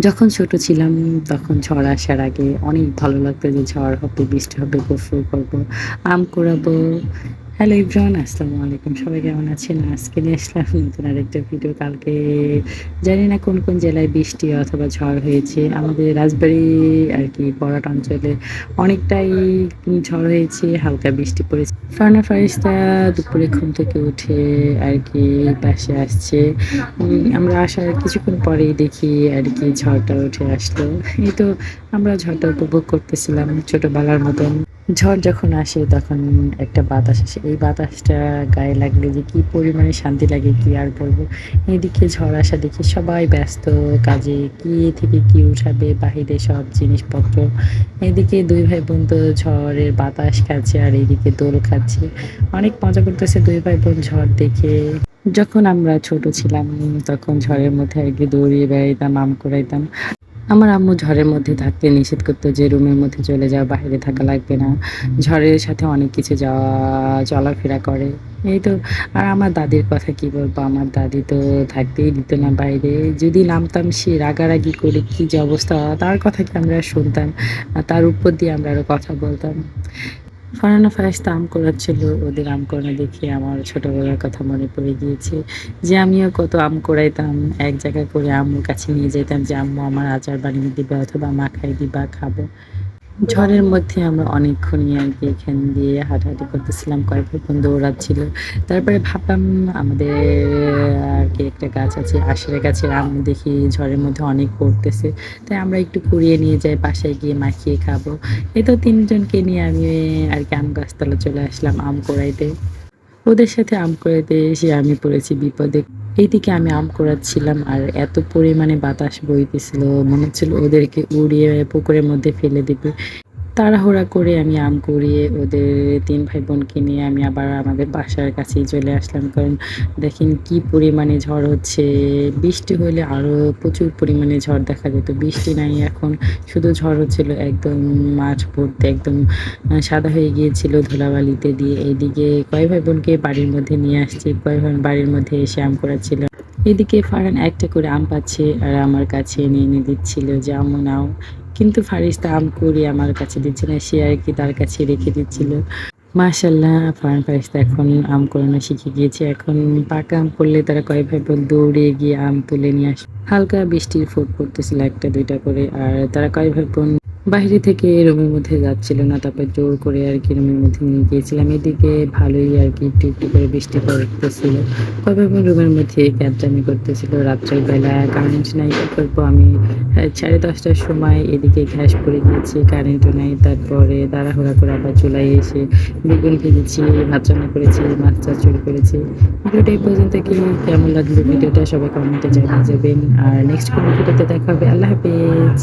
যখন ছোট ছিলাম তখন ঝড় আসার আগে অনেক ভালো লাগতো যে ঝড় হবে, বৃষ্টি হবে, গোসল করব, আম কুড়াবো। হ্যালো এভরিওয়ান, আসসালামু আলাইকুম। সবাই কেমন আছেন? আজকে নিয়ে আসলাম নতুন আরেকটা ভিডিও। কালকে জানি না কোন জেলায় বৃষ্টি অথবা ঝড় হয়েছে। আমাদের রাজবাড়ী আরকি বড়াট অঞ্চলে অনেকটাই ঝড় হয়েছে, হালকা বৃষ্টি পড়েছে। ফারহানা ফারিস্তা দুপুরে ঘুম থেকে উঠে আরকি পাশে আসছে। আমরা আসার কিছুক্ষণ পরেই দেখি আরকি ঝড়টা উঠে আসলো। এই তো আমরা ঝড়টা উপভোগ করতেছিলাম ছোটবেলার মতন। ঝড় যখন আসে তখন একটা বাতাস আসে। এই বাতাসটা গায়ে লাগলে যে কি পরিমাণে শান্তি লাগে কি আর বলবো। এদিকে ঝড় আসা দেখি সবাই ব্যস্ত কাজে, কি থেকে কি উঠাবে বাহিরে সব জিনিসপত্র। এদিকে ২ ভাই বোন তো ঝড়ের বাতাস খাচ্ছে আর এইদিকে দোল খাচ্ছে। অনেক মজা করতেছে ২ ভাই বোন ঝড় দেখে। যখন আমরা ছোট ছিলাম তখন ঝড়ের মধ্যে আরকি দৌড়িয়ে বেড়াইতাম, আম কুড়াইতাম। আমার আম্মু ঝড়ের মধ্যে থাকতে নিষেধ করতো যে, "রুমের মধ্যে চলে যাও, বাহিরে থাকা লাগবে না।" ঝড়ের সাথে অনেক কিছু চলাফেরা করে। এই তো। আর আমার দাদির কথা কি বলবো? আমার দাদি তো থাকতেই দিত না বাইরে। যদি নামতাম সে রাগারাগি করে কি যে অবস্থা, তার কথা কি আমরা শুনতাম। তার উপর দিয়ে আমরা আরো কথা বলতাম। ফারহানা ফারিস্তা আম কুড়াচ্ছিল। ওদের আম কুড়ানো দেখে আমার ছোটবেলার কথা মনে পড়ে গিয়েছে। যে আমিও কত আম কুড়াইতাম। এক জায়গায় করে আম্মুর কাছে নিয়ে যেতাম যে, "আম্মু আমার আচার বানিয়ে দিবা অথবা মাখায় দিবা, খাবো।" ঝড়ের মধ্যে আমরা অনেকক্ষণই আরকি এখান দিয়ে হাঁটাহাঁটি করতেছিলাম। কয়েক বোন দৌড়াচ্ছিল। তারপরে ভাবলাম আমাদের আরকি একটা গাছ আছে। আশিরা গাছের আম দেখি ঝড়ের মধ্যে অনেক পড়তেছে। তাই আমরা একটু কুড়িয়ে নিয়ে যাই, বাসায় গিয়ে মাখিয়ে খাবো। এই তো ৩ জনকে নিয়ে আমি আরকি আম গাছতলা চলে আসলাম আম কুড়াইতে। ওদের সাথে আম কুড়াইতে এসে আমি পড়েছি বিপদে। এইদিকে আমি আম কুড়াচ্ছিলাম আর এত পরিমাণে বাতাস বইতেছিল, মনে হচ্ছিল ওদেরকে উড়িয়ে পুকুরের মধ্যে ফেলে দিবে। তাড়াহুড়া করে আমি আম কুড়িয়ে ওদের ৩ ভাই বোনকে নিয়ে আমি আবার আমাদের বাসার কাছেই চলে আসলাম। কারণ দেখেন কি পরিমাণে ঝড় হচ্ছে। বৃষ্টি হলে আরো প্রচুর পরিমাণে ঝড় দেখা যেত। বৃষ্টি নাই এখন, শুধু ঝড় হচ্ছিল একদম মাঠ ভর্তি একদম সাদা হয়ে গিয়েছিল ধুলাবালিতে দিয়ে। এইদিকে কয় ভাই বোনকে বাড়ির মধ্যে নিয়ে আসছি, কয় ভাই বাড়ির মধ্যে এসে আম কুড়াচ্ছিল। এদিকে ফারহান একটা করে আম পাচ্ছে আর আমার কাছে এনে দিচ্ছিল যে, "আম্মু নাও।" কিন্তু ফারিস্তা আম কুড়িয়ে আমার কাছে দিচ্ছে না। সে আরকি তার কাছে রেখে দিচ্ছিল। মাশাআল্লাহ ফারহান ফারিস্তা এখন আম কুড়ানো শিখে গিয়েছে। এখন পাকা আম পড়লে তারা কয় ভাই বোন দৌড়ে গিয়ে আম তুলে নিয়ে আসে। হালকা বৃষ্টির ফোঁট পড়তেছিল ১ টা ২ টা করে। আর তারা কয় ভাই বোন বাহিরে থেকে রুমের মধ্যে যাচ্ছিল না। তারপর জোর করে আরকি রুমের মধ্যে নিয়ে গিয়েছিলাম। এদিকে ভালোই আরকি একটু করে বৃষ্টি পড়তেছিল। কয় ভাই বোন রুমের মধ্যে ক্যাদরামি করতেছিল। রাত্রের বেলা কারেন্ট নাই, কি করব আমি? 10:30টার সময় এদিকে গ্যাস পড়ে গিয়েছে, কারেন্টও নাই। তারপরে তাড়াহুড়া করে আবার চুলায় এসে বেগুন ভেজেছি, ভাত রান্না করেছি, মাছ চচ্চড়ি করেছি। ভিডিওটা এই পর্যন্ত কি কেমন লাগলো ভিডিওটা সবাই কমেন্টে জানিয়ে যাবেন। আর নেক্সট কোনো ভিডিওতে দেখা হবে। আল্লাহ হাফেজ।